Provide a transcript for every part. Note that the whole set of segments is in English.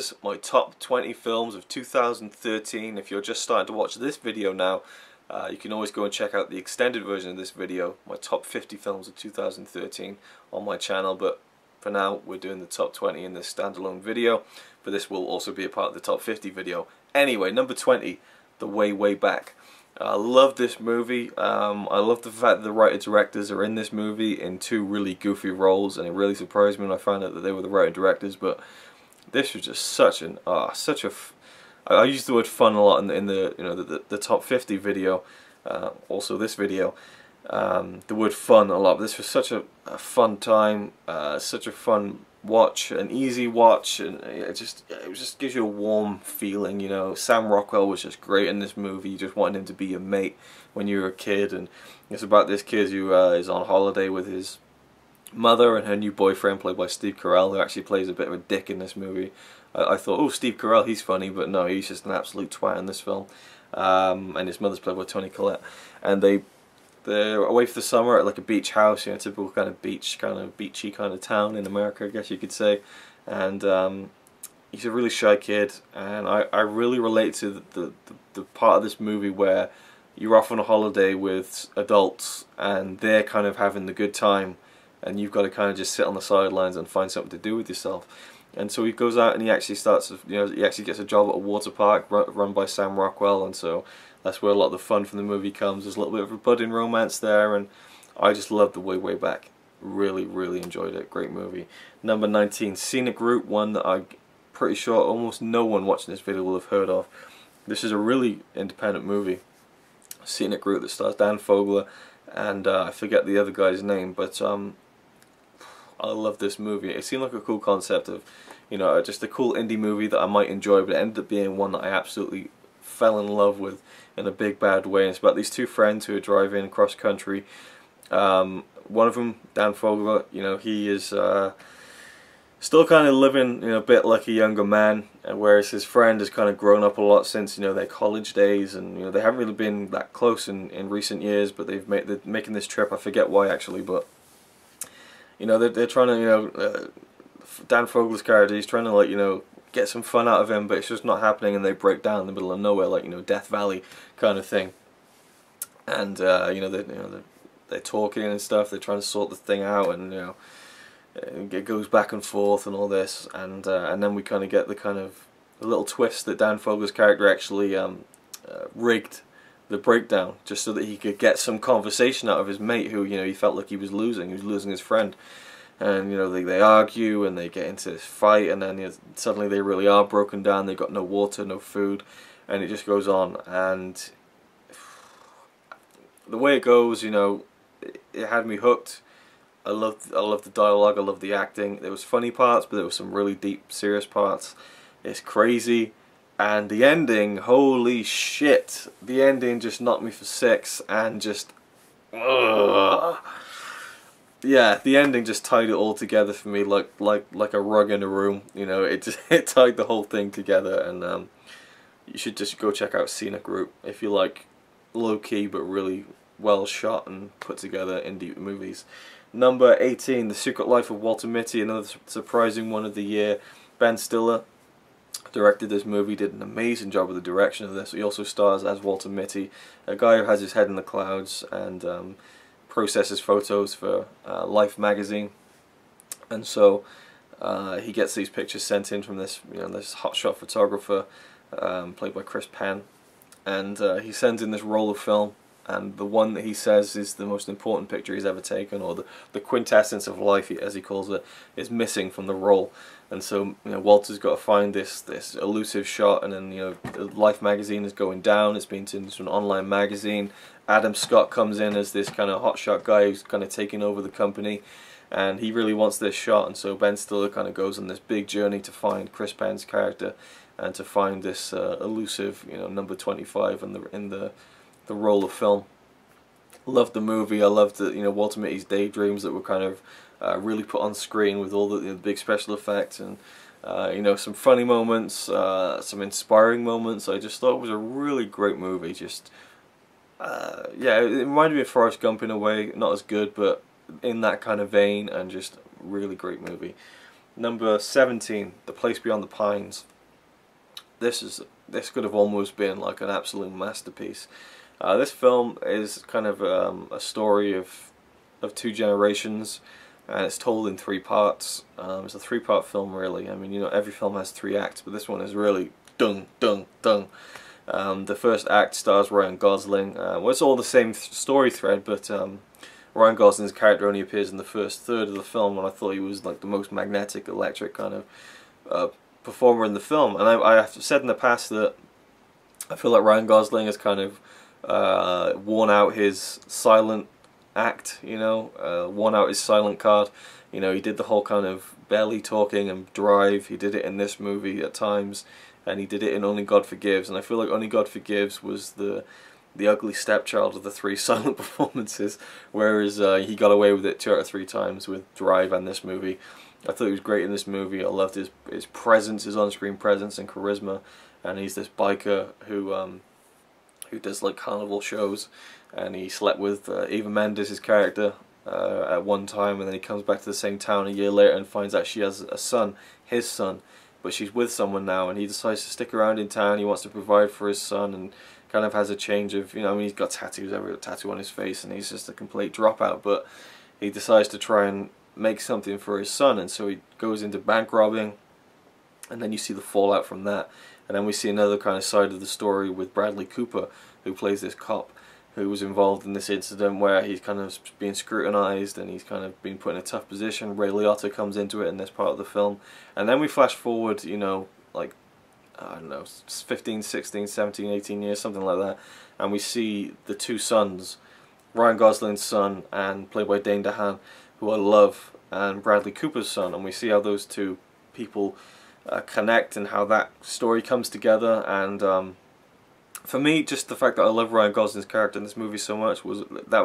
is my top 20 films of 2013. If you're just starting to watch this video now, you can always go and check out the extended version of this video, my top 50 films of 2013 on my channel, but for now we're doing the top 20 in this standalone video, but this will also be a part of the top 50 video. Anyway, number 20, The Way Back. I love this movie. I love the fact that the writer-directors are in this movie in two really goofy roles, and it really surprised me when I found out that they were the writer-directors. But this was just such a I use the word fun a lot in the top 50 video, also this video. The word fun a lot. But this was such a fun time, such a fun watch, an easy watch, and it just gives you a warm feeling. You know, Sam Rockwell was just great in this movie. You just wanted him to be your mate when you were a kid, and it's about this kid who is on holiday with his mother and her new boyfriend, played by Steve Carell, who actually plays a bit of a dick in this movie. I thought, oh, Steve Carell, he's funny, but no, he's just an absolute twat in this film. And his mother's played by Toni Collette, and they're away for the summer at like a beach house, you know, typical kind of beachy kind of town in America, I guess you could say. And he's a really shy kid, and I really relate to the part of this movie where you're off on a holiday with adults and they're kind of having the good time, and you've got to kind of just sit on the sidelines and find something to do with yourself. And so he goes out and he actually he actually gets a job at a water park run by Sam Rockwell, and so that's where a lot of the fun from the movie comes. There's a little bit of a budding romance there, and I just love The Way Back. Really, really enjoyed it. Great movie. Number 19, Scenic Route, one that I'm pretty sure almost no one watching this video will have heard of. This is a really independent movie. Scenic Route, that stars Dan Fogler, and I forget the other guy's name, but I love this movie. It seemed like a cool concept of, you know, just a cool indie movie that I might enjoy, but it ended up being one that I absolutely fell in love with in a big bad way. And it's about these two friends who are driving cross country. One of them, Dan Fogler, you know, he is still kind of living, you know, a bit like a younger man, and whereas his friend has kind of grown up a lot since, you know, their college days, and you know, they haven't really been that close in recent years, but they're making this trip. I forget why actually, but you know, they're trying to, you know, Dan Fogler's character, he's trying to, like, you know, get some fun out of him, but it's just not happening, and they break down in the middle of nowhere, like, you know, Death Valley kind of thing. And you know, they're talking and stuff. They're trying to sort the thing out, and you know, it goes back and forth and all this, and then we kind of get the little twist that Dan Fogler's character actually rigged the breakdown just so that he could get some conversation out of his mate, who, you know, he felt like he was losing his friend. And you know, they argue and they get into this fight, and then, you know, suddenly they really are broken down. They've got no water, no food, and it just goes on. And the way it goes, you know, it had me hooked. I loved the dialogue, I loved the acting. There was funny parts, but there was some really deep, serious parts. It's crazy. And the ending, holy shit, the ending just knocked me for six, and just, ugh. Yeah, the ending just tied it all together for me like a rug in a room. You know, it tied the whole thing together, and you should just go check out Scenic Route if you like low-key but really well shot and put together indie movies. Number 18, The Secret Life of Walter Mitty, another surprising one of the year. Ben Stiller directed this movie, did an amazing job with the direction of this. He also stars as Walter Mitty, a guy who has his head in the clouds and processes photos for Life magazine, and so he gets these pictures sent in from this, you know, this hotshot photographer played by Chris Penn, and he sends in this roll of film, and the one that he says is the most important picture he's ever taken, or the quintessence of life, as he calls it, is missing from the roll. And so, you know, Walter's got to find this elusive shot, and then, you know, Life magazine is going down. It's been turned into an online magazine. Adam Scott comes in as this kind of hotshot guy who's kind of taking over the company, and he really wants this shot. And so Ben Stiller kind of goes on this big journey to find Chris Penn's character and to find this elusive, you know, number 25 in the roll of film. Loved the movie. I loved the, you know, Walter Mitty's daydreams that were kind of really put on screen with all the big special effects, and you know, some funny moments, some inspiring moments. I just thought it was a really great movie. Just yeah, it reminded me of Forrest Gump in a way, not as good, but in that kind of vein, and just really great movie. Number 17, The Place Beyond the Pines. this could have almost been like an absolute masterpiece. This film is kind of a story of two generations, and it's told in 3 parts. It's a 3-part film, really. I mean, you know, every film has 3 acts, but this one is really dung, dung, dung. The first act stars Ryan Gosling. Well, it's all the same story thread, but Ryan Gosling's character only appears in the first third of the film, and I thought he was like the most magnetic, electric kind of performer in the film. And I've said in the past that I feel like Ryan Gosling has kind of worn out his silent act, you know, worn out his silent card. You know, he did the whole kind of barely talking and drive. He did it in this movie at times, and he did it in Only God Forgives. And I feel like Only God Forgives was the ugly stepchild of the 3 silent performances, whereas he got away with it 2 out of 3 times with Drive and this movie. I thought he was great in this movie. I loved his presence, his on-screen presence and charisma. And he's this biker who does like carnival shows, and he slept with Eva Mendes' character at one time, and then he comes back to the same town a year later and finds out she has a son, his son, but she's with someone now, and he decides to stick around in town. He wants to provide for his son, and kind of has a change of, you know, I mean, he's got tattoos, every tattoo on his face, and he's just a complete dropout, but he decides to try and make something for his son, and so he goes into bank robbing, and then you see the fallout from that. And then we see another kind of side of the story with Bradley Cooper, who plays this cop who was involved in this incident where he's kind of being scrutinized and he's kind of been put in a tough position. Ray Liotta comes into it in this part of the film. And then we flash forward, you know, like, I don't know, 15, 16, 17, 18 years, something like that. And we see the 2 sons, Ryan Gosling's son and played by Dane DeHaan, who I love, and Bradley Cooper's son. And we see how those 2 people connect and how that story comes together. And for me, just the fact that I love Ryan Gosling's character in this movie so much was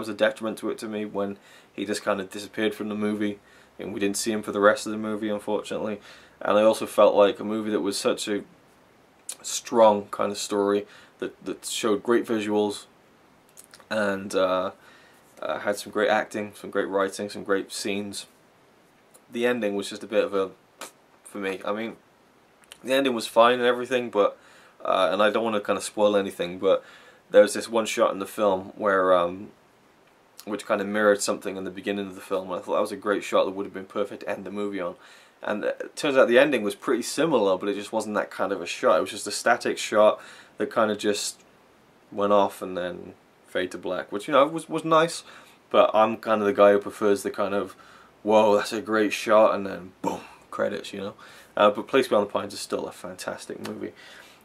a detriment to it to me when he just kind of disappeared from the movie and we didn't see him for the rest of the movie, unfortunately. And I also felt like a movie that was such a strong kind of story that showed great visuals and had some great acting, some great writing, some great scenes. The ending was just a bit of a, for me, I mean, the ending was fine and everything, but and I don't want to kind of spoil anything, but there's this one shot in the film where which kind of mirrored something in the beginning of the film, and I thought that was a great shot that would have been perfect to end the movie on. And it turns out the ending was pretty similar, but it just wasn't that kind of a shot. It was just a static shot that kind of just went off and then fade to black, which, you know, was nice, but I'm kind of the guy who prefers the kind of, whoa, that's a great shot, and then boom, credits, you know. But Place Beyond the Pines is still a fantastic movie.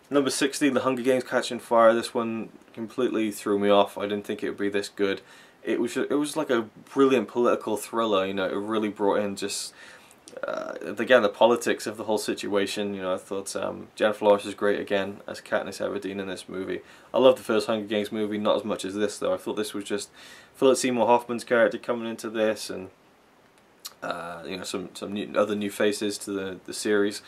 Number 60, The Hunger Games: Catching Fire. This one completely threw me off. I didn't think it would be this good. It was like a brilliant political thriller. You know, it really brought in just again the politics of the whole situation. You know, I thought Jennifer Lawrence is great again as Katniss Everdeen in this movie. I love the first Hunger Games movie, not as much as this though. I thought this was just Philip Seymour Hoffman's character coming into this, and you know, some other new faces to the series.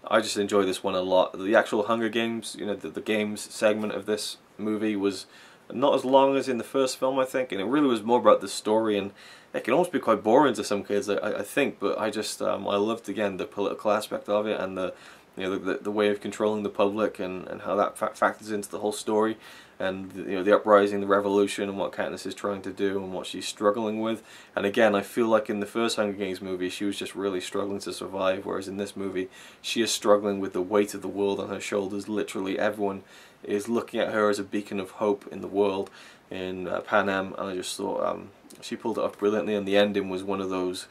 I just enjoyed this one a lot. The actual Hunger Games, you know, the games segment of this movie was not as long as in the first film, I think, and it really was more about the story, and it can almost be quite boring to some kids, I think, but I just I loved again the political aspect of it, and the, you know, the way of controlling the public, and how that factors into the whole story, and, you know, the uprising, the revolution, and what Katniss is trying to do and what she's struggling with. And again, I feel like in the first Hunger Games movie she was just really struggling to survive, whereas in this movie she is struggling with the weight of the world on her shoulders. Literally everyone is looking at her as a beacon of hope in the world in Pan Am, and I just thought she pulled it off brilliantly, and the ending was one of those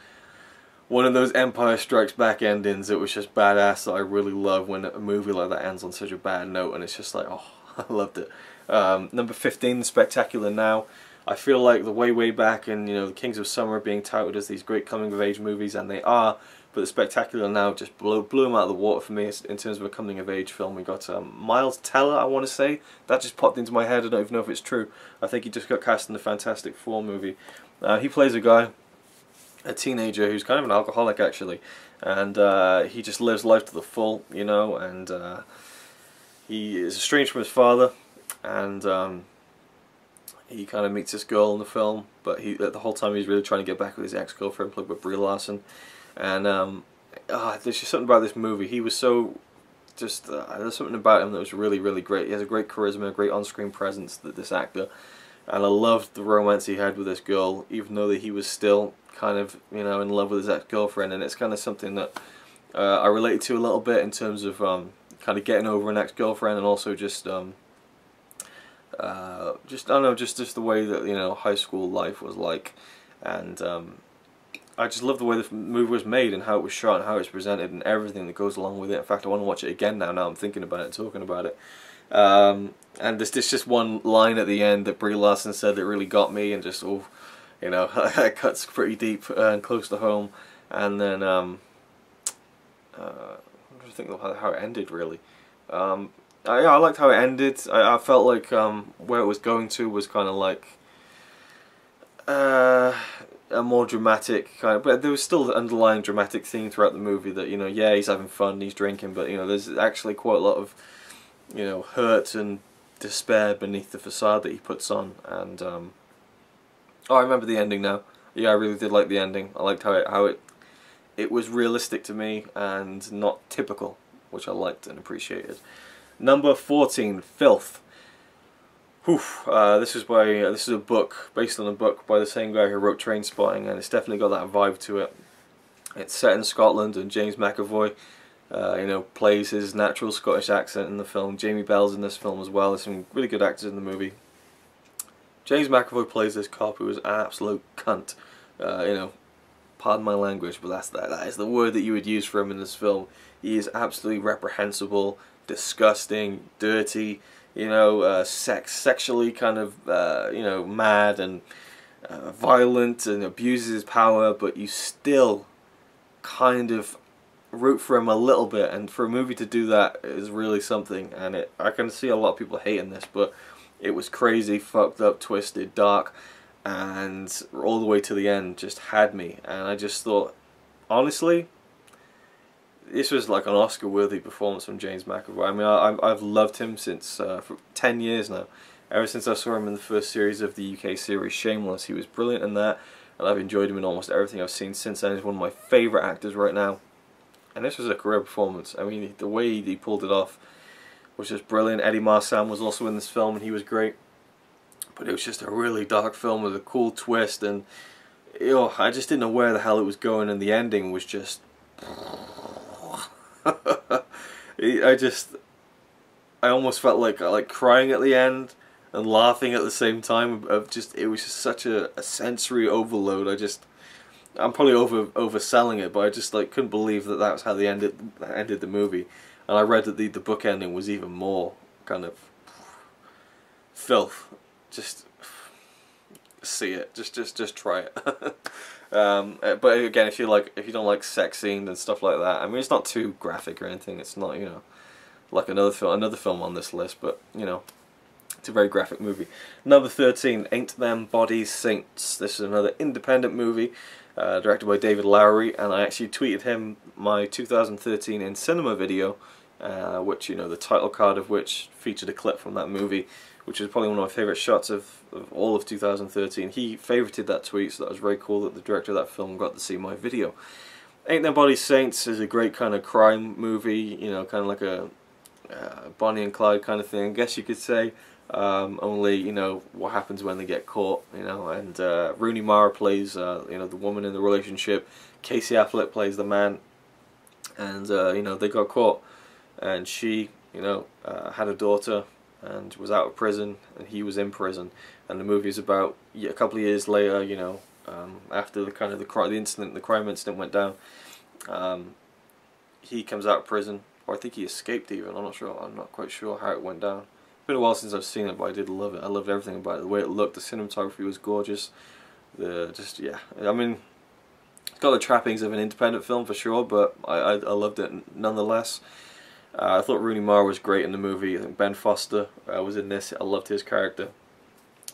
Empire Strikes Back endings. It was just badass that I really love when a movie like that ends on such a bad note, and it's just like, oh, I loved it. Number 15, The Spectacular Now. I feel like the way back, and, you know, the Kings of Summer being touted as these great coming of age movies, and they are, but The Spectacular Now just blew them out of the water for me in terms of a coming of age film. We got Miles Teller, I want to say, that just popped into my head. I don't even know if it's true. I think he just got cast in the Fantastic Four movie. He plays a guy, a teenager who's kind of an alcoholic actually, and he just lives life to the full, you know, and he is estranged from his father, and he kind of meets this girl in the film, but the whole time he's really trying to get back with his ex-girlfriend played by Brie Larson. And there's just something about this movie. He was so just there's something about him that was really, really great. He has a great charisma, a great on-screen presence, this actor, and I loved the romance he had with this girl, even though that he was still kind of, you know, in love with his ex-girlfriend. And it's kind of something that I related to a little bit in terms of kind of getting over an ex-girlfriend, and also just I don't know, just the way that, you know, high school life was like. And I just love the way the movie was made, and how it was shot, and how it's presented, and everything that goes along with it. In fact, I want to watch it again now I'm thinking about it and talking about it. And there's just one line at the end that Brie Larson said that really got me, and just, oh, you know, it cuts pretty deep and close to home. And then I'm trying to think of how it ended, really. Yeah, I liked how it ended. I felt like where it was going to was kind of like a more dramatic kind of, but there was still the underlying dramatic theme throughout the movie that, you know, yeah, he's having fun, he's drinking, but, you know, there's actually quite a lot of, you know, hurt and despair beneath the facade that he puts on. And oh, I remember the ending now. Yeah, I really did like the ending. I liked how it was realistic to me and not typical, which I liked and appreciated. Number 14, Filth. Whew, this is a book based on a book by the same guy who wrote Trainspotting, and it's definitely got that vibe to it. It's set in Scotland, and James McAvoy, you know, plays his natural Scottish accent in the film. Jamie Bell's in this film as well. There's some really good actors in the movie. James McAvoy plays this cop who is an absolute cunt. You know, pardon my language, but that is the word that you would use for him in this film. He is absolutely reprehensible, disgusting, dirty. You know, sexually kind of, you know, mad and violent, and abuses his power, but you still kind of root for him a little bit. And for a movie to do that is really something. And I can see a lot of people hating this, but it was crazy, fucked up, twisted, dark, and all the way to the end just had me. And I just thought, honestly, this was like an Oscar-worthy performance from James McAvoy. I mean, I've loved him since for 10 years now. Ever since I saw him in the first series of the UK series Shameless, he was brilliant in that, and I've enjoyed him in almost everything I've seen since then. He's one of my favourite actors right now, and this was a career performance. I mean, the way he pulled it off was just brilliant. Eddie Marsan was also in this film, and he was great. But it was just a really dark film with a cool twist, and, you know, I just didn't know where the hell it was going, and the ending was just... I almost felt like crying at the end and laughing at the same time. It was just such a sensory overload. I'm probably overselling it, but I just like couldn't believe that that's how they ended the movie. And I read that the book ending was even more kind of filth. Just see it. Just try it. But again, if you don't like sex scenes and stuff like that, I mean, it's not too graphic or anything. It's not, you know, like another film on this list, but, you know, it's a very graphic movie. Number 13, Ain't Them Bodies Saints. This is another independent movie, directed by David Lowery, and I actually tweeted him my 2013 in cinema video, which, you know, the title card of which featured a clip from that movie, which is probably one of my favourite shots of all of 2013. He favorited that tweet, so that was very cool that the director of that film got to see my video. Ain't Them Bodies Saints is a great kind of crime movie, you know, kind of like a Bonnie and Clyde kind of thing, I guess you could say. Only, you know, what happens when they get caught, you know. And Rooney Mara plays, you know, the woman in the relationship. Casey Affleck plays the man. And, you know, they got caught. And she, you know, had a daughter and was out of prison, and he was in prison. And the movie is about a couple of years later, you know, after the crime incident went down. He comes out of prison, or I think he escaped even. I'm not quite sure how it went down. It's been a while since I've seen it, but I did love it. I loved everything about it. The way it looked, the cinematography was gorgeous. Yeah. I mean, it's got the trappings of an independent film for sure, but I loved it nonetheless. I thought Rooney Mara was great in the movie. I think Ben Foster was in this. I loved his character.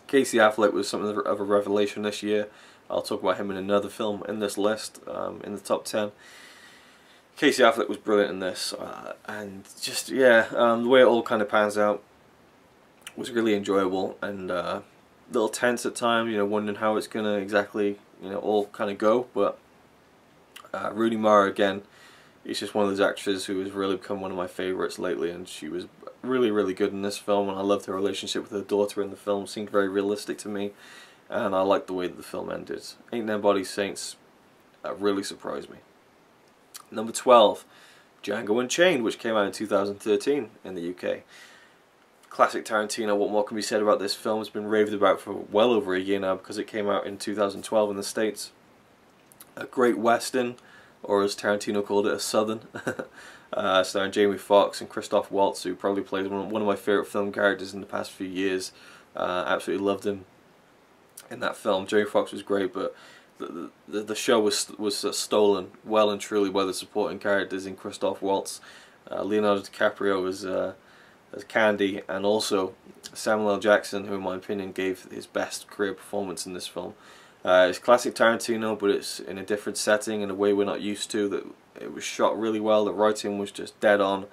Casey Affleck was something of a revelation this year. I'll talk about him in another film in this list, in the top 10. Casey Affleck was brilliant in this, and just, yeah, the way it all kind of pans out was really enjoyable, and a little tense at times, you know, wondering how it's going to exactly, you know, all kind of go. But Rooney Mara, again, It's just one of those actresses who has really become one of my favourites lately, and she was really, really good in this film, and I loved her relationship with her daughter in the film. It seemed very realistic to me, and I liked the way that the film ended. Ain't Them Body Saints really surprised me. Number 12, Django Unchained, which came out in 2013 in the UK. Classic Tarantino. What more can be said about this film? It's been raved about for well over a year now because it came out in 2012 in the States. A great western, or as Tarantino called it, a southern, starring Jamie Foxx and Christoph Waltz, who probably plays one of my favourite film characters in the past few years. Absolutely loved him in that film. Jamie Foxx was great, but the show was stolen well and truly by the supporting characters in Christoph Waltz. Leonardo DiCaprio as Candy, and also Samuel L. Jackson, who in my opinion gave his best career performance in this film. It's classic Tarantino, but it's in a different setting, in a way we're not used to. That it was shot really well, the writing was just dead on,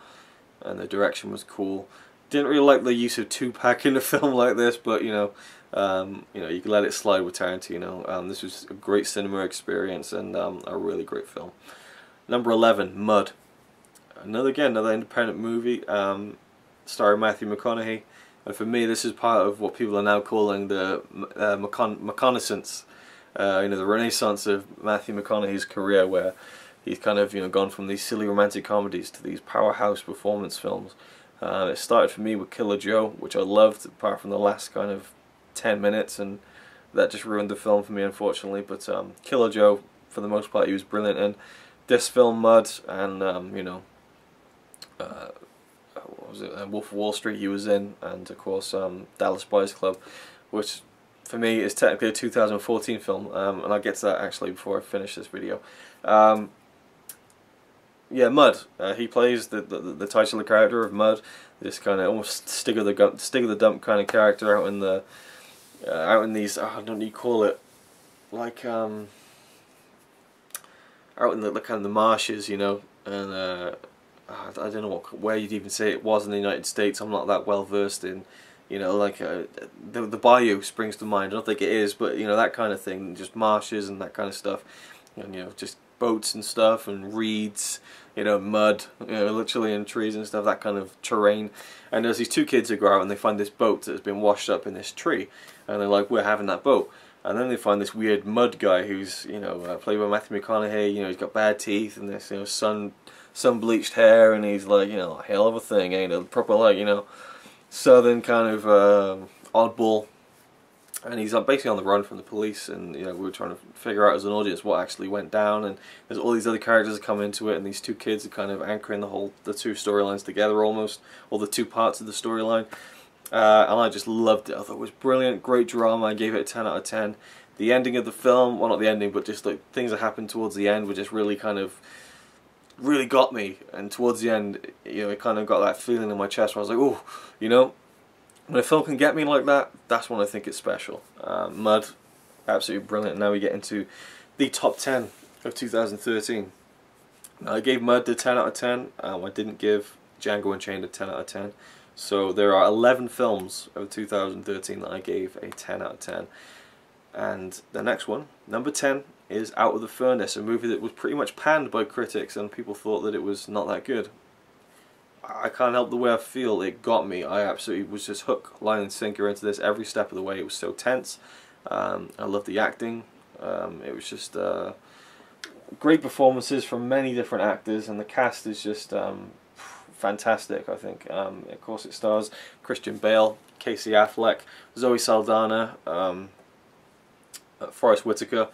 and the direction was cool. Didn't really like the use of Tupac in a film like this, but you know, you can let it slide with Tarantino. This was a great cinema experience, and a really great film. Number 11, Mud. Another independent movie, starring Matthew McConaughey, and for me this is part of what people are now calling the McConaissance, the renaissance of Matthew McConaughey's career, where he's kind of gone from these silly romantic comedies to these powerhouse performance films. It started for me with Killer Joe, which I loved, apart from the last kind of 10 minutes, and that just ruined the film for me, unfortunately. But Killer Joe, for the most part, he was brilliant in. This film, Mud, and what was it? Wolf of Wall Street he was in, and of course Dallas Buyers Club, which for me is technically a 2014 film, and I'll get to that actually before I finish this video. Yeah, Mud. He plays the titular character of Mud, this kind of almost stick of the dump kind of character out in these, I don't know, you call it like out in the kind of the marshes, and I don't know where you'd even say it was in the United States. I'm not that well versed in, like the bayou springs to mind. I don't think it is, but that kind of thing, just marshes and that kind of stuff, and just boats and stuff and reeds, mud, literally, in trees and stuff, that kind of terrain. And there's these two kids who go out and they find this boat that has been washed up in this tree, and they're like, we're having that boat. And then they find this weird mud guy who's played by Matthew McConaughey. He's got bad teeth and this sun bleached hair, and he's like, a hell of a thing, ain't it? Proper, like, southern kind of oddball, and he's basically on the run from the police. And we were trying to figure out as an audience what actually went down, and there's all these other characters that come into it, and these two kids are kind of anchoring the two storylines together, almost, or the two parts of the storyline. And I just loved it. I thought it was brilliant, great drama. I gave it a 10 out of 10. The ending of the film, well, not the ending, but just like things that happened towards the end were just really really got me. And towards the end, it kind of got that feeling in my chest where I was like, oh, when a film can get me like that, that's when I think it's special. Mud, absolutely brilliant. Now we get into the top 10 of 2013. Now, I gave Mud a 10 out of 10. I didn't give Django Unchained a 10 out of 10. So there are 11 films of 2013 that I gave a 10 out of 10. And the next one, number 10, is Out of the Furnace, a movie that was pretty much panned by critics and people thought that it was not that good. I can't help the way I feel. It got me. I absolutely was just hook, line and sinker into this every step of the way. It was so tense. I loved the acting. It was just great performances from many different actors, and the cast is just fantastic, I think. Of course, it stars Christian Bale, Casey Affleck, Zoe Saldana, Forrest Whitaker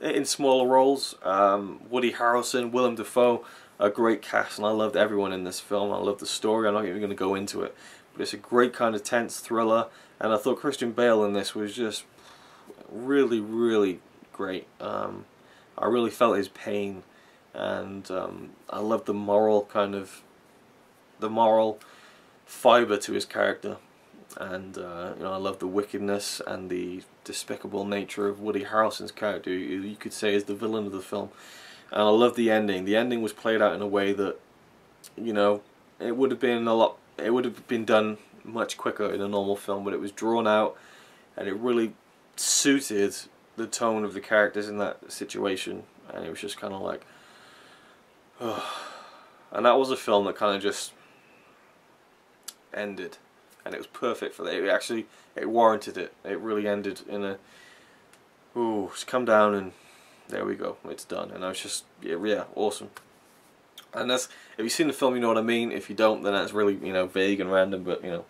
in smaller roles, Woody Harrelson, Willem Dafoe. A great cast, and I loved everyone in this film. I loved the story. I'm not even going to go into it, but it's a great kind of tense thriller, and I thought Christian Bale in this was just really, really great. I really felt his pain, and I loved the moral fibre to his character, and I love the wickedness and the despicable nature of Woody Harrelson's character, who you could say is the villain of the film. And I love the ending. The ending was played out in a way that, it would have been done much quicker in a normal film, but it was drawn out, and it really suited the tone of the characters in that situation. And it was just kind of like, oh, And that was a film that kind of just ended, and it was perfect for that. It warranted it. It really ended in a, ooh, just come down and there we go, it's done. And I was just, yeah, awesome. And that's, if you've seen the film, you know what I mean. If you don't, then that's really, you know, vague and random, but you know,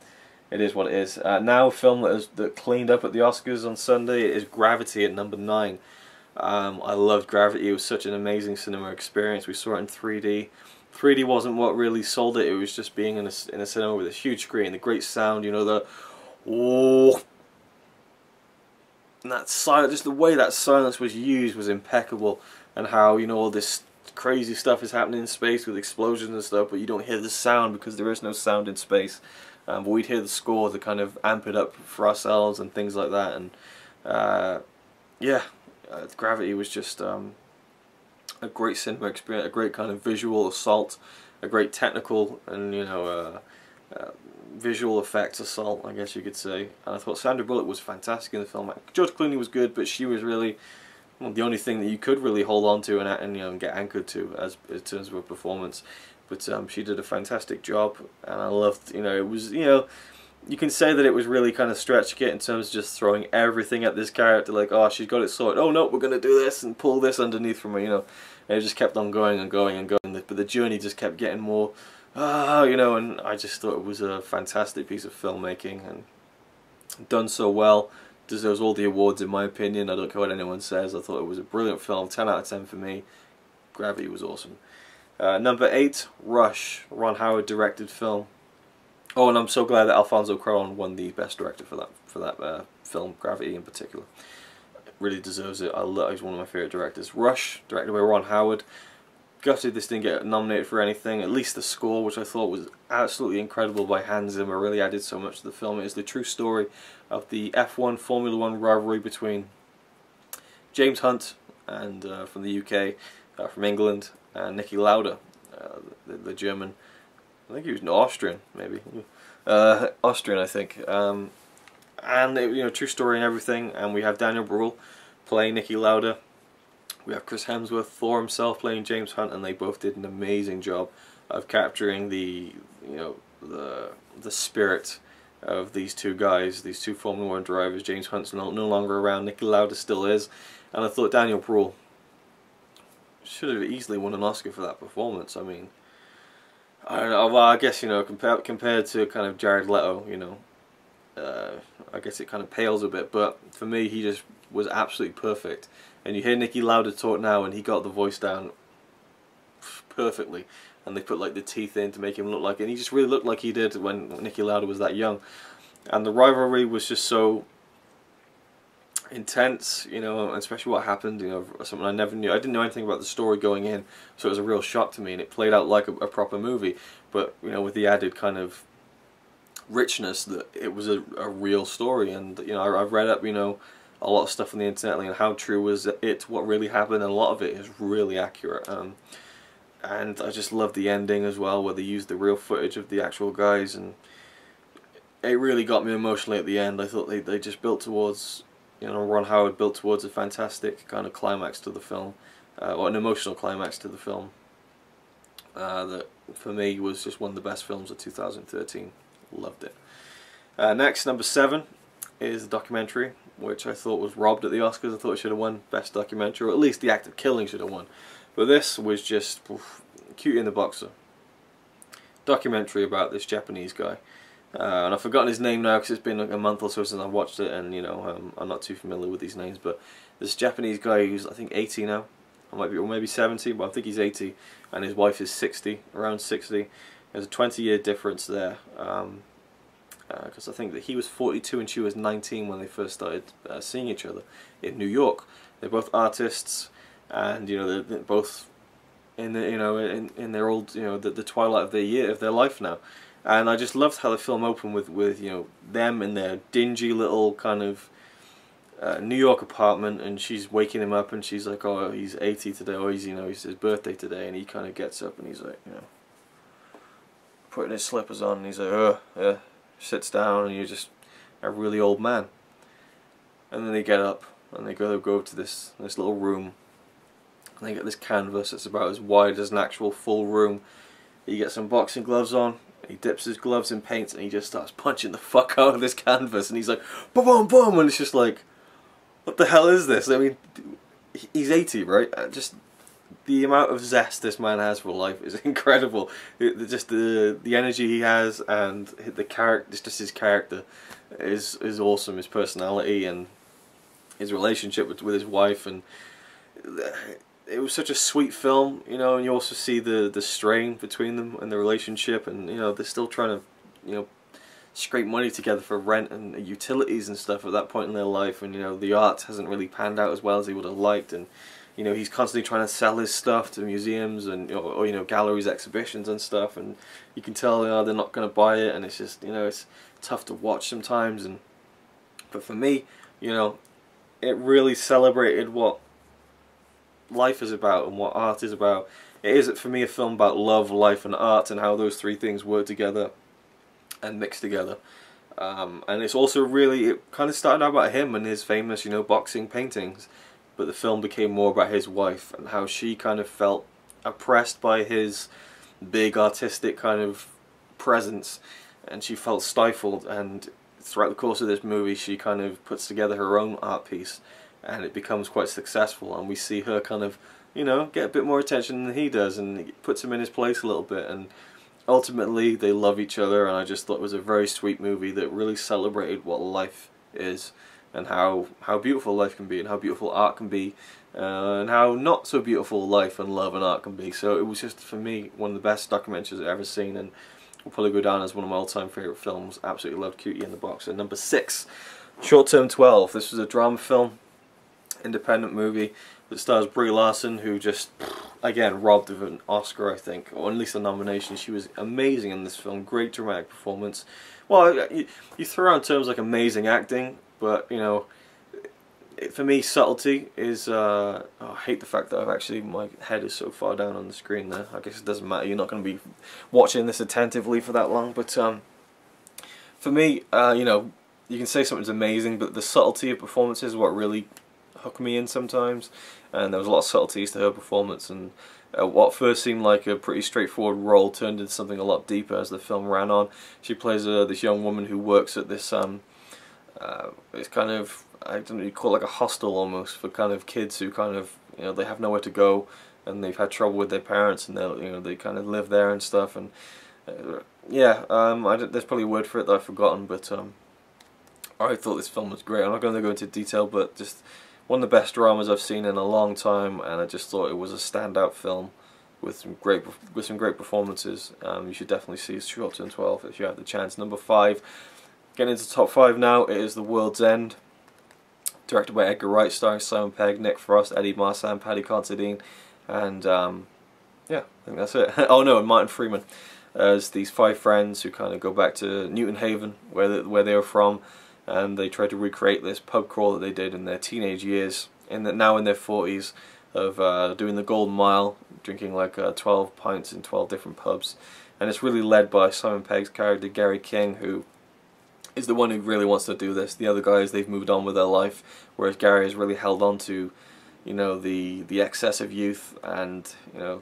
it is what it is. Now a film that cleaned up at the Oscars on Sunday is Gravity at number 9. I loved Gravity. It was such an amazing cinema experience. We saw it in 3D. 3D wasn't what really sold it. It was just being in a cinema with a huge screen, the great sound, you know, the oh, and that silence, just the way that silence was used was impeccable, and how, you know, all this crazy stuff is happening in space with explosions and stuff, but you don't hear the sound because there is no sound in space. But we'd hear the score to kind of amp it up for ourselves and things like that. And yeah, Gravity was just a great cinema experience, a great kind of visual assault, a great technical and, you know, visual effects assault, I guess you could say. And I thought Sandra Bullock was fantastic in the film. George Clooney was good, but she was really, well, the only thing that you could really hold on to and you know, get anchored to as in terms of her performance. But she did a fantastic job, and I loved, you know, it was, you know, you can say that it was really kind of stretching it in terms of just throwing everything at this character, like, oh, she's got it sorted, oh no, we're going to do this and pull this underneath from her, you know. And it just kept on going and going and going, but the journey just kept getting more, you know, and I just thought it was a fantastic piece of filmmaking, and done so well, deserves all the awards in my opinion. I don't care what anyone says. I thought it was a brilliant film, 10 out of 10 for me. Gravity was awesome. Number 8, Rush, Ron Howard directed film. Oh, and I'm so glad that Alfonso Cuarón won the Best Director for that film, Gravity in particular. Really deserves it. He's one of my favourite directors. Rush, directed by Ron Howard. Gutted this didn't get nominated for anything. At least the score, which I thought was absolutely incredible by Hans Zimmer, really added so much to the film. It is the true story of the F1 Formula 1 rivalry between James Hunt and from the UK, from England, and Niki Lauda, the German. I think he was an Austrian, maybe. Austrian, I think. And it, you know, true story and everything. And we have Daniel Bruhl playing Niki Lauda. We have Chris Hemsworth, Thor himself, playing James Hunt, and they both did an amazing job of capturing the, you know, the spirit of these two guys, these two Formula 1 drivers. James Hunt's no longer around. Niki Lauda still is, and I thought Daniel Bruhl should have easily won an Oscar for that performance. I mean, I don't know. Well, I guess, you know, compared to kind of Jared Leto, you know, I guess it kind of pales a bit. But for me, he just was absolutely perfect. And you hear Niki Lauda talk now, and he got the voice down perfectly. And they put like the teeth in to make him look like, and he just really looked like he did when Niki Lauda was that young. And the rivalry was just so intense, you know, especially what happened, you know, something I never knew. I didn't know anything about the story going in, so it was a real shock to me, and it played out like a proper movie, but, you know, with the added kind of richness that it was a real story. And, you know, I've read up, you know, a lot of stuff on the internet, and how true was it, what really happened, and a lot of it is really accurate. And I just love the ending as well, where they used the real footage of the actual guys, and it really got me emotionally at the end. I thought they just built towards, you know, Ron Howard built towards a fantastic kind of climax to the film, or an emotional climax to the film, that for me was just one of the best films of 2013. Loved it. Next, number 7 is the documentary, which I thought was robbed at the Oscars. I thought it should have won Best Documentary, or at least The Act of Killing should have won. But this was just Cutie and the Boxer. Documentary about this Japanese guy. And I've forgotten his name now because it's been like a month or so since I watched it, and, you know, I'm not too familiar with these names. But this Japanese guy who's, I think, 80 now, or maybe 70, but I think he's 80, and his wife is 60, around 60. There's a 20-year difference there, because I think that he was 42 and she was 19 when they first started seeing each other in New York. They're both artists, and, you know, they're both in the, you know, in their old, you know, the twilight of their life now. And I just loved how the film opened with you know, them in their dingy little kind of New York apartment, and she's waking him up, and she's like, oh, he's 80 today, or he's, you know, it's his birthday today, and he kind of gets up and he's like, you know, putting his slippers on, and he's like, yeah, sits down, and you're just a really old man. And then they get up and they go to this little room, and they get this canvas that's about as wide as an actual full room, he gets some boxing gloves on, he dips his gloves in paint, and he just starts punching the fuck out of this canvas, and he's like, boom, boom, boom, and it's just like, what the hell is this? I mean, he's 80, right? Just the amount of zest this man has for life is incredible. Just the energy he has, and the character, just his character, is awesome. His personality and his relationship with his wife, and it was such a sweet film, you know. And you also see the strain between them and the relationship, and you know they're still trying to, you know, scrape money together for rent and utilities and stuff at that point in their life, and you know the art hasn't really panned out as well as he would have liked, and you know he's constantly trying to sell his stuff to museums and or you know galleries, exhibitions and stuff, and you can tell, you know, they're not going to buy it, and it's just, you know, it's tough to watch sometimes. And but for me, you know, it really celebrated what life is about and what art is about. It is, for me, a film about love, life and art, and how those three things work together and mix together. And it's also really, it kind of started out about him and his famous, you know, boxing paintings, but the film became more about his wife and how she kind of felt oppressed by his big artistic kind of presence, and she felt stifled, and throughout the course of this movie she kind of puts together her own art piece, and it becomes quite successful, and we see her kind of, you know, get a bit more attention than he does, and it puts him in his place a little bit, and ultimately they love each other. And I just thought it was a very sweet movie that really celebrated what life is, and how beautiful life can be, and how beautiful art can be, and how not so beautiful life and love and art can be. So it was just, for me, one of the best documentaries I've ever seen, and will probably go down as one of my all-time favourite films. Absolutely loved Cutie and the Boxer. Number 6, Short Term 12. This was a drama film, independent movie that stars Brie Larson, who just, again, robbed of an Oscar, I think, or at least a nomination. She was amazing in this film. Great dramatic performance. Well, you throw around terms like amazing acting, but, you know, for me, subtlety is, oh, I hate the fact that my head is so far down on the screen there. I guess it doesn't matter, you're not going to be watching this attentively for that long, but for me, you know, you can say something's amazing, but the subtlety of performances is what really hook me in sometimes, and there was a lot of subtleties to her performance, and what first seemed like a pretty straightforward role turned into something a lot deeper as the film ran on. She plays this young woman who works at this it's kind of, I don't know, you call it like a hostel almost, for kind of kids who kind of, you know, they have nowhere to go, and they've had trouble with their parents, and they, you know, they kind of live there and stuff, and yeah, there's probably a word for it that I've forgotten, but I thought this film was great. I'm not going to go into detail, but just one of the best dramas I've seen in a long time, and I just thought it was a standout film with some great performances. You should definitely see Short Term 12 if you have the chance. Number 5, getting into the top 5 now, it is The World's End, directed by Edgar Wright, starring Simon Pegg, Nick Frost, Eddie Marsan, Paddy Considine, and yeah, I think that's it. Oh no, and Martin Freeman as these 5 friends who kind of go back to Newton Haven, where they were from, and they try to recreate this pub crawl that they did in their teenage years, now in their 40s, of doing the Golden Mile, drinking like 12 pints in 12 different pubs. And it's really led by Simon Pegg's character Gary King, who is the one who really wants to do this. The other guys, they've moved on with their life, whereas Gary has really held on to, you know, the excess of youth, and, you know,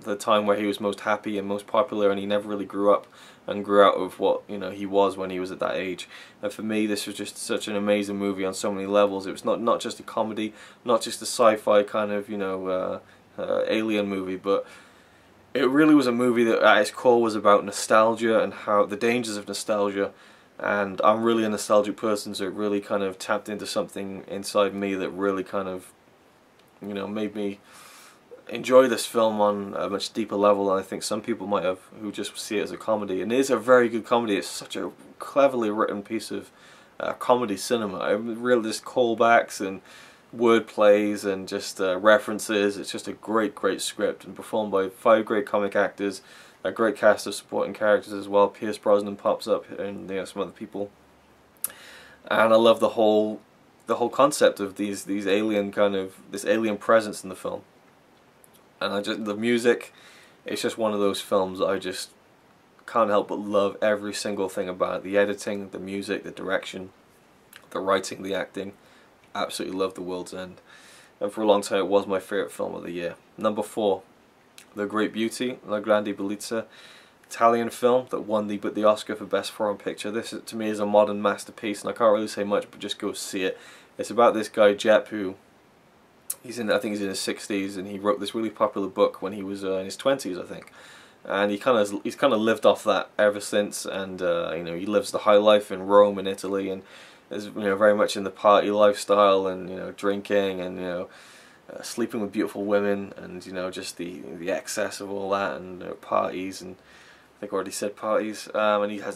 the time where he was most happy and most popular, and he never really grew up and grew out of what, you know, he was when he was at that age. And for me, this was just such an amazing movie on so many levels. It was not just a comedy, not just a sci-fi kind of, you know, alien movie, but it really was a movie that at its core was about nostalgia and how the dangers of nostalgia. And I'm really a nostalgic person, so it really kind of tapped into something inside me that really kind of, you know, made me enjoy this film on a much deeper level than I think some people might have, who just see it as a comedy. And it is a very good comedy. It's such a cleverly written piece of comedy cinema. Really, just callbacks and word plays and just references. It's just a great script, and performed by 5 great comic actors, a great cast of supporting characters as well. Pierce Brosnan pops up, and, you know, some other people. And I love the whole concept of these alien this alien presence in the film. And the music, it's just one of those films that I just can't help but love every single thing about it. The editing, the music, the direction, the writing, the acting. Absolutely love The World's End. And for a long time it was my favourite film of the year. Number 4, The Great Beauty, La Grande Bellezza, Italian film that won the Oscar for Best Foreign Picture. This to me is a modern masterpiece, and I can't really say much, but just go see it. It's about this guy Jep who I think he's in his 60s, and he wrote this really popular book when he was in his 20s, I think. And he's kind of lived off that ever since, and you know, he lives the high life in Rome in Italy, and is, you know, very much in the party lifestyle, and, you know, drinking, and, you know, sleeping with beautiful women, and, you know, just the excess of all that, and, you know, parties, and I think I already said parties. And he has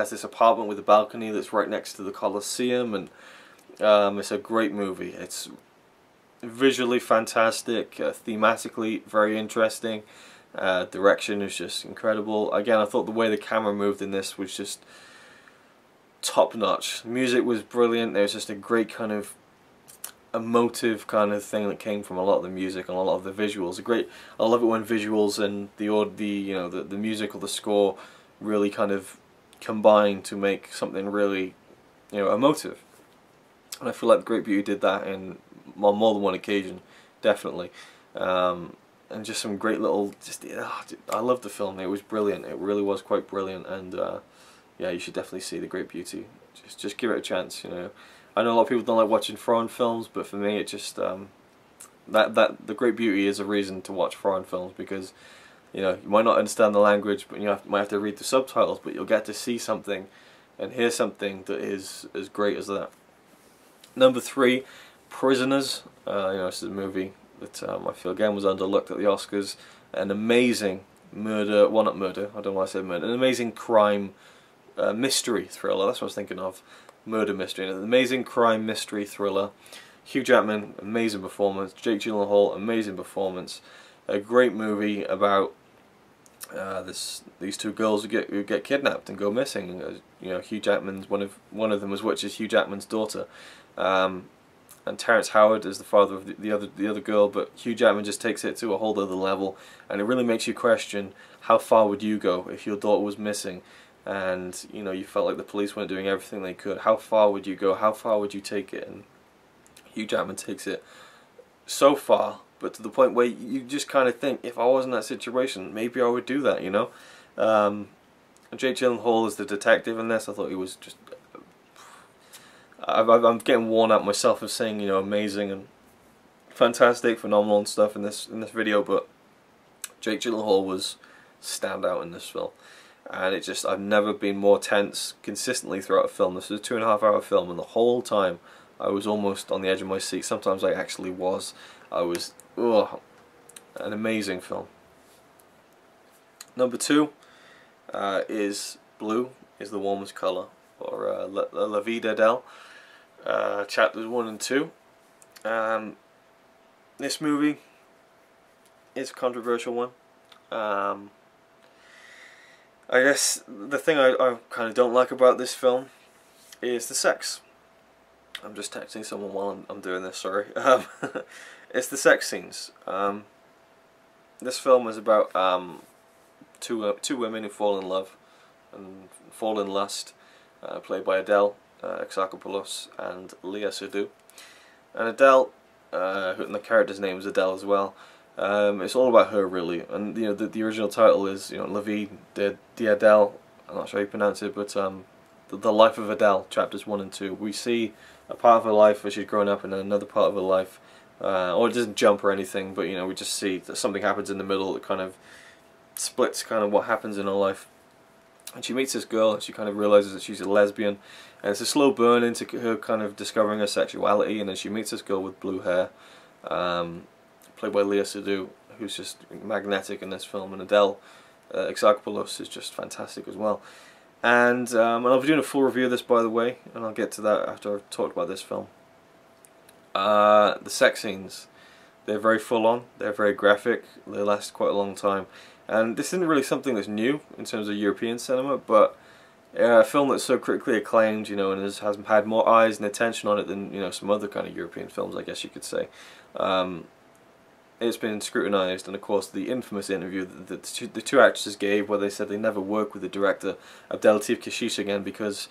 this apartment with a balcony that's right next to the Colosseum, and it's a great movie. It's visually fantastic, thematically very interesting. Direction is just incredible. Again, I thought the way the camera moved in this was just top notch. Music was brilliant. There was just a great kind of emotive kind of thing that came from a lot of the music and a lot of the visuals. I love it when visuals and the music or the score really kind of combine to make something really, you know, emotive. And I feel like The Great Beauty did that on more than one occasion, definitely. And just some great little, I loved the film. It was brilliant. It really was quite brilliant. And yeah, you should definitely see The Great Beauty. Just give it a chance. You know, I know a lot of people don't like watching foreign films, but for me, it just The Great Beauty is a reason to watch foreign films, because, you know, you might not understand the language, but you might have to read the subtitles, but you'll get to see something and hear something that is as great as that. Number 3, Prisoners. You know, this is a movie that I feel again was underlooked at the Oscars. An amazing murder, well, not murder, I don't know why I said murder, an amazing crime mystery thriller, that's what I was thinking of, murder mystery, an amazing crime mystery thriller. Hugh Jackman, amazing performance. Jake Gyllenhaal, amazing performance. A great movie about these two girls who get kidnapped and go missing. You know, Hugh Jackman's one of them was, which is Hugh Jackman's daughter. And Terrence Howard is the father of the other girl, but Hugh Jackman just takes it to a whole other level, and it really makes you question, how far would you go if your daughter was missing, and, you know, you felt like the police weren't doing everything they could. How far would you go? How far would you take it? And Hugh Jackman takes it so far, but to the point where you just kind of think, if I was in that situation, maybe I would do that, you know. Jake Gyllenhaal is the detective in this. I thought he was just I'm getting worn out myself of saying, you know, amazing and fantastic, phenomenal and stuff in this video, but Jake Gyllenhaal was standout in this film, and I've never been more tense consistently throughout a film. This is a 2.5-hour film, and the whole time I was almost on the edge of my seat. Sometimes I actually was. An amazing film. Number 2 is Blue is the Warmest Color, or La Vie d'Adèle. Chapters 1 and 2. This movie is a controversial one. I guess the thing I kind of don't like about this film is the sex. I'm just texting someone while I'm doing this, sorry. It's the sex scenes. This film is about two women who fall in love and fall in lust, played by Adele Exarchopoulos and Léa Seydoux. And Adele, and the character's name is Adele as well. It's all about her, really, and, you know, the original title is, you know, La Vie d'Adèle. I'm not sure how you pronounce it, but the life of Adele, chapters 1 and 2. We see a part of her life where she's grown up, and then another part of her life, or it doesn't jump or anything, but, you know, we just see that something happens in the middle that kind of splits kind of what happens in her life. And she meets this girl, and she kind of realizes that she's a lesbian, and it's a slow burn into her kind of discovering her sexuality. And then she meets this girl with blue hair, played by Léa Seydoux, who's just magnetic in this film, and Adele Exarchopoulos is just fantastic as well. And I'll be doing a full review of this, by the way, and I'll get to that after I've talked about this film. The sex scenes, they're very full on, they're very graphic, they last quite a long time. And this isn't really something that's new in terms of European cinema, but a film that's so critically acclaimed, you know, and has had more eyes and attention on it than, you know, some other kind of European films, I guess you could say. It's been scrutinised, and of course the infamous interview that the two actresses gave, where they said they never work with the director Abdelatif Kechiche again because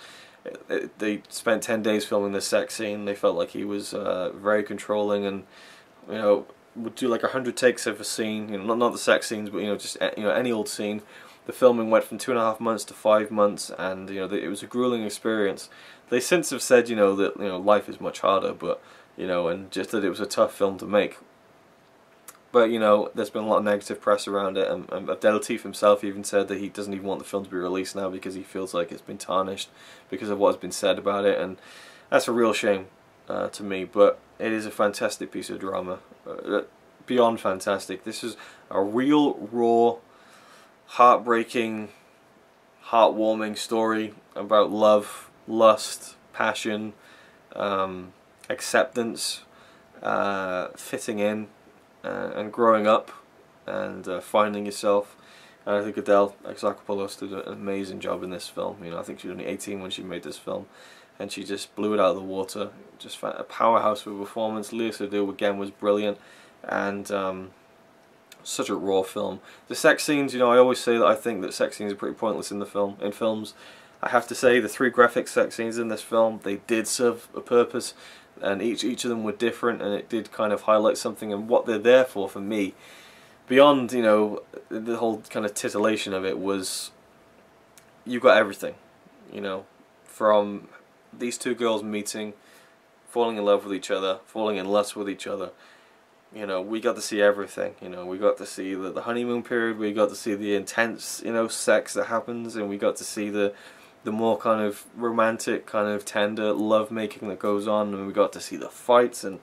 they spent 10 days filming this sex scene. They felt like he was very controlling, and, you know, would do like 100 takes of a scene, you know, not the sex scenes, but you know, just any old scene. The filming went from 2.5 months to 5 months, and you know, it was a grueling experience. They since have said, you know, that life is much harder, but you know, and just that it was a tough film to make. But you know, there's been a lot of negative press around it, and Abdel Latif himself even said that he doesn't even want the film to be released now because he feels like it's been tarnished because of what has been said about it, and that's a real shame to me. But it is a fantastic piece of drama, beyond fantastic. This is a real, raw, heartbreaking, heartwarming story about love, lust, passion, acceptance, fitting in, and growing up, and finding yourself. And I think Adele Exarchopoulos did an amazing job in this film. You know, I think she was only 18 when she made this film, and she just blew it out of the water. Just a powerhouse of a performance. Léa Seydoux again was brilliant, and such a raw film. The sex scenes, you know, I always say that I think that sex scenes are pretty pointless in films. I have to say the 3 graphic sex scenes in this film, they did serve a purpose, and each of them were different, and it did kind of highlight something and what they're there for me. Beyond, you know, the whole kind of titillation of it was, you got everything, you know, from these 2 girls meeting, falling in love with each other, falling in lust with each other. You know, we got to see everything. You know, we got to see the honeymoon period, we got to see the intense, you know, sex that happens, and we got to see the more kind of romantic, kind of tender love making that goes on, and we got to see the fights and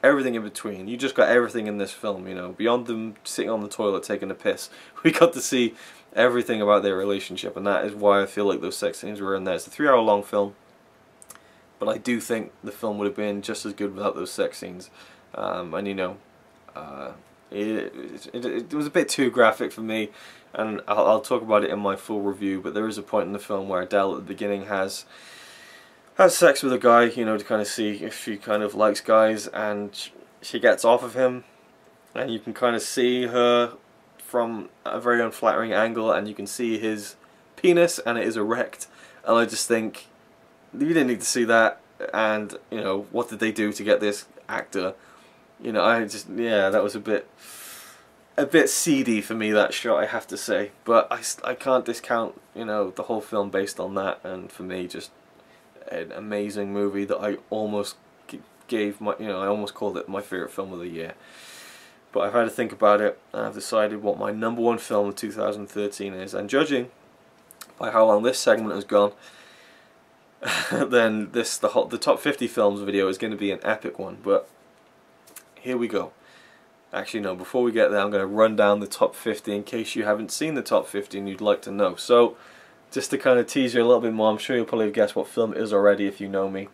everything in between. You just got everything in this film, you know. Beyond them sitting on the toilet taking a piss, we got to see everything about their relationship, and that is why I feel like those sex scenes were in there. It's a 3-hour long film, but I do think the film would have been just as good without those sex scenes. And you know, it was a bit too graphic for me, and I'll talk about it in my full review. But there is a point in the film where Adele at the beginning has sex with a guy, you know, to kind of see if she kind of likes guys, and she gets off of him, and you can kind of see her from a very unflattering angle, and you can see his penis, and it is erect. And I just think, you didn't need to see that, and you know, what did they do to get this actor? You know, yeah, that was a bit seedy for me, that shot, I have to say. But I can't discount, you know, the whole film based on that, and for me, just an amazing movie that I almost gave my, you know, I almost called it my favourite film of the year. But I've had to think about it, and I've decided what my #1 film of 2013 is, and judging by how long this segment has gone, then the top 50 films video is going to be an epic one. But here we go. Actually, no, before we get there, I'm going to run down the top 50 in case you haven't seen the top 50 and you'd like to know. So, just to kind of tease you a little bit more, I'm sure you'll probably guess what film it is already if you know me.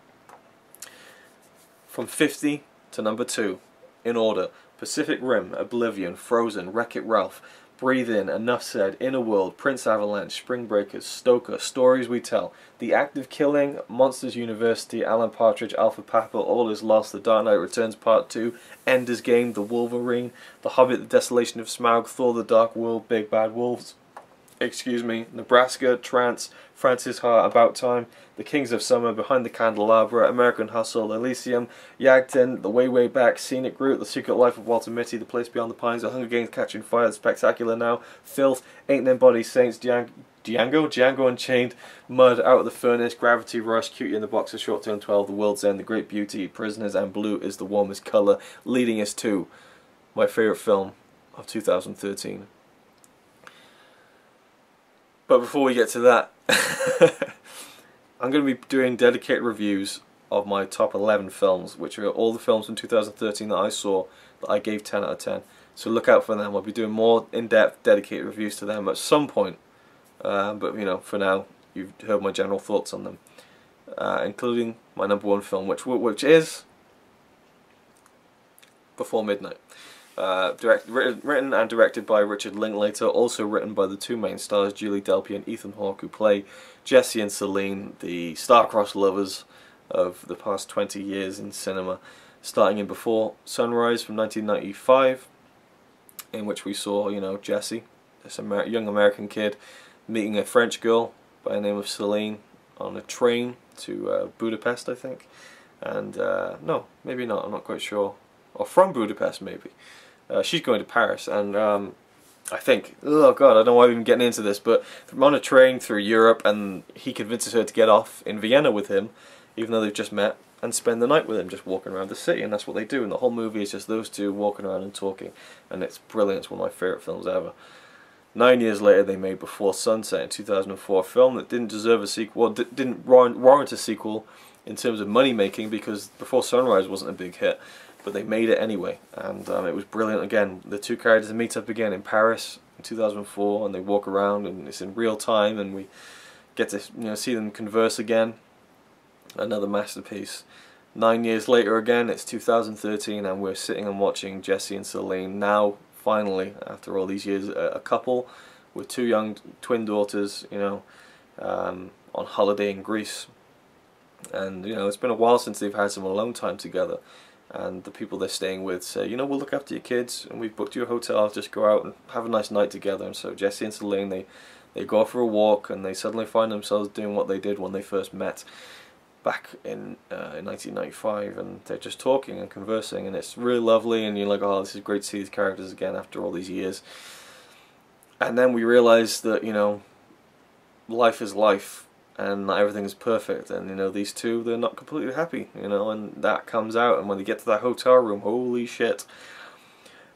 From 50 to #2, in order: Pacific Rim, Oblivion, Frozen, Wreck-It Ralph, Breathe In, Enough Said, Inner World, Prince Avalanche, Spring Breakers, Stoker, Stories We Tell, The Act of Killing, Monsters University, Alan Partridge, Alpha Papa, All Is Lost, The Dark Knight Returns Part 2, Ender's Game, The Wolverine, The Hobbit, The Desolation of Smaug, Thor: The Dark World, Big Bad Wolves, Nebraska, Trance, Francis Ha, About Time, The Kings of Summer, Behind the Candelabra, American Hustle, Elysium, Yagton, The Way Way Back, Scenic Route, The Secret Life of Walter Mitty, The Place Beyond the Pines, The Hunger Games: Catching Fire, The Spectacular Now, Filth, Ain't Them Body Saints, Django Unchained, Mud, Out of the Furnace, Gravity Rush, Cutie and the Boxer, Short Term 12, The World's End, The Great Beauty, Prisoners, and Blue is the Warmest Colour, leading us to my favourite film of 2013. But before we get to that, I'm going to be doing dedicated reviews of my top 11 films, which are all the films from 2013 that I saw that I gave 10 out of 10. So look out for them. I'll be doing more in-depth dedicated reviews to them at some point. But you know, for now, you've heard my general thoughts on them, including my #1 film, which is Before Midnight. Written and directed by Richard Linklater, also written by the 2 main stars, Julie Delpy and Ethan Hawke, who play Jesse and Celine, the star-crossed lovers of the past 20 years in cinema, starting in Before Sunrise from 1995, in which we saw, you know, Jesse, this young American kid, meeting a French girl by the name of Celine on a train to Budapest, I think, and no, maybe not, I'm not quite sure. or from Budapest maybe. She's going to Paris, and I think, oh god, I don't know why I'm even getting into this, but I'm on a train through Europe, and he convinces her to get off in Vienna with him, even though they've just met, and spend the night with him, just walking around the city, and that's what they do, and the whole movie is just those two walking around and talking, and it's brilliant. It's one of my favourite films ever. 9 years later, they made Before Sunset in 2004, a film that didn't deserve a sequel, well, didn't warrant a sequel in terms of money making, because Before Sunrise wasn't a big hit, but they made it anyway, and it was brilliant. Again, the two characters meet up again in Paris in 2004, and they walk around, and it's in real time, and we get to see them converse again. Another masterpiece. 9 years later again, it's 2013, and we're sitting and watching Jesse and Celine, now finally, after all these years, a couple with two young twin daughters, on holiday in Greece. And it's been a while since they've had some alone time together, and the people they're staying with say, we'll look after your kids, and we've booked you a hotel, just go out and have a nice night together. And so Jesse and Celine, they go for a walk, and they suddenly find themselves doing what they did when they first met back in 1995, and they're just talking and conversing, and it's really lovely, and you're like, oh, this is great to see these characters again after all these years. And then we realize that life is life, and not everything is perfect, and these two, they're not completely happy, and that comes out. And when they get to that hotel room, holy shit,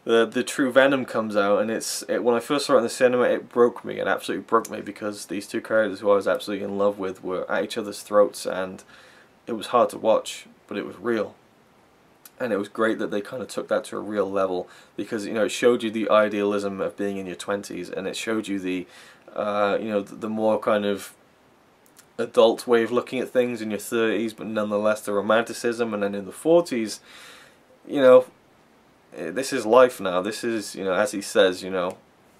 the true venom comes out. And when I first saw it in the cinema, it broke me. It absolutely broke me, because these two characters who I was absolutely in love with were at each other's throats, and it was hard to watch, but it was real. And it was great that they kind of took that to a real level, because it showed you the idealism of being in your 20s, and it showed you the the more kind of adult way of looking at things in your 30s, but nonetheless the romanticism. And then in the 40s, this is life now. This is, as he says,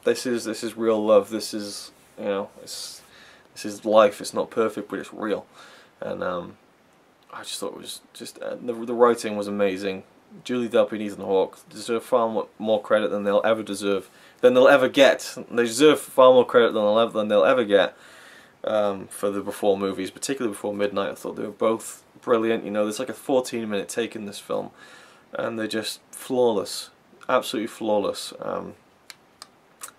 this is real love. This is, this is life. It's not perfect, but it's real. And I just thought it was just the writing was amazing. Julie Delpy and Ethan Hawke deserve far more credit than they'll ever deserve, than they'll ever get. They deserve far more credit than they'll ever get. For the Before movies, particularly Before Midnight. I thought they were both brilliant. There's like a 14-minute take in this film, and they're just flawless, absolutely flawless.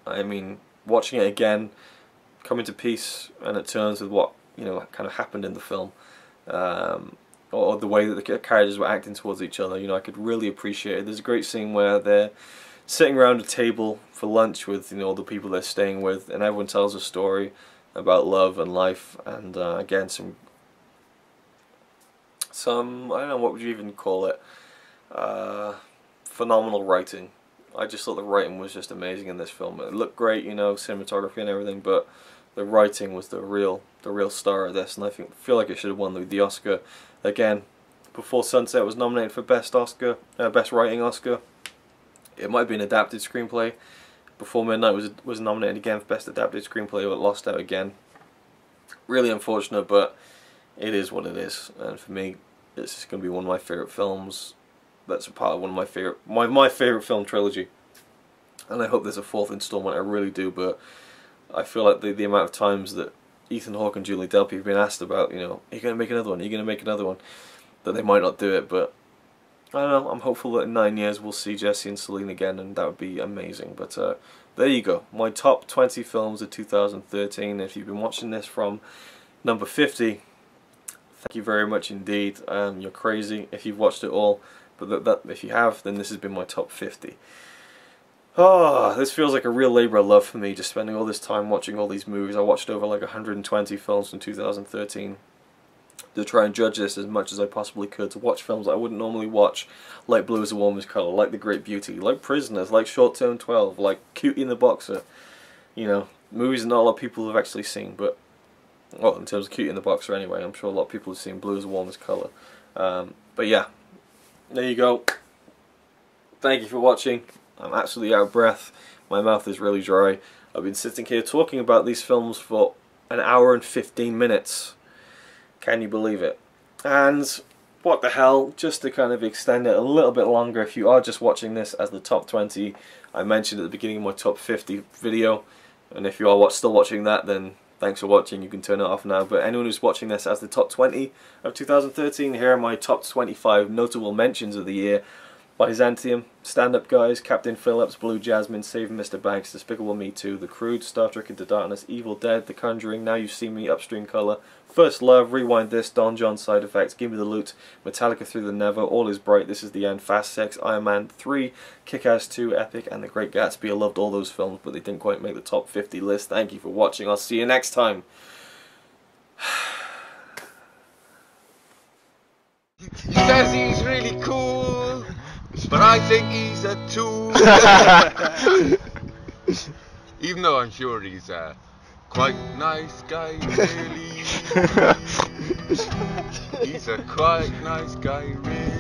I mean, watching it again, coming to peace and at terms with what kind of happened in the film, or the way that the characters were acting towards each other, I could really appreciate it. There's a great scene where they're sitting around a table for lunch with all the people they're staying with, and everyone tells a story about love and life, and again some I don't know, what would you even call it, phenomenal writing. I just thought the writing was just amazing in this film. It looked great, cinematography and everything, but the writing was the real star of this, and I feel like it should have won the Oscar. Again, Before Sunset was nominated for Best Writing Oscar. It might have been Adapted Screenplay. Before Midnight was nominated again for Best Adapted Screenplay, but lost out again. Really unfortunate, but it is what it is. And for me, it's just going to be one of my favourite films. That's a part of one of my favourite film trilogy. And I hope there's a fourth installment. I really do. But I feel like the amount of times that Ethan Hawke and Julie Delpy have been asked about, are you going to make another one? Are you going to make another one? That they might not do it, but I don't know, I'm hopeful that in 9 years we'll see Jesse and Celine again, and that would be amazing. But there you go, my top 20 films of 2013. If you've been watching this from number 50, thank you very much indeed. You're crazy if you've watched it all, but if you have, then this has been my top 50. Oh, this feels like a real labour of love for me, just spending all this time watching all these movies. I watched over like 120 films from 2013. To try and judge this as much as I possibly could, to watch films that I wouldn't normally watch, like Blue is the Warmest Colour, like The Great Beauty, like Prisoners, like Short Term 12, like Cutie and the Boxer. Movies that not a lot of people have actually seen, but, well, in terms of Cutie and the Boxer anyway, I'm sure a lot of people have seen Blue is the Warmest Colour. But yeah, there you go. Thank you for watching. I'm absolutely out of breath. My mouth is really dry. I've been sitting here talking about these films for an hour and 15 minutes. Can you believe it? And what the hell, just to kind of extend it a little bit longer, if you are just watching this as the top 20, I mentioned at the beginning of my top 50 video, and if you are still watching that, then thanks for watching, you can turn it off now. But anyone who's watching this as the top 20 of 2013, here are my top 25 notable mentions of the year. Byzantium, Stand Up Guys, Captain Phillips, Blue Jasmine, Saving Mr. Banks, Despicable Me 2, The Crude, Star Trek Into Darkness, Evil Dead, The Conjuring, Now You See Me, Upstream Color, First Love, Rewind This, Don John Side Effects, Give Me the Loot, Metallica Through the Never, All Is Bright, This Is the End, Fast Sex, Iron Man 3, Kick-Ass 2, Epic, and The Great Gatsby. I loved all those films, but they didn't quite make the top 50 list. Thank you for watching. I'll see you next time. He says he's really cool, but I think he's a tool. Even though I'm sure he's a quite nice guy, really. He's a quite nice guy, really.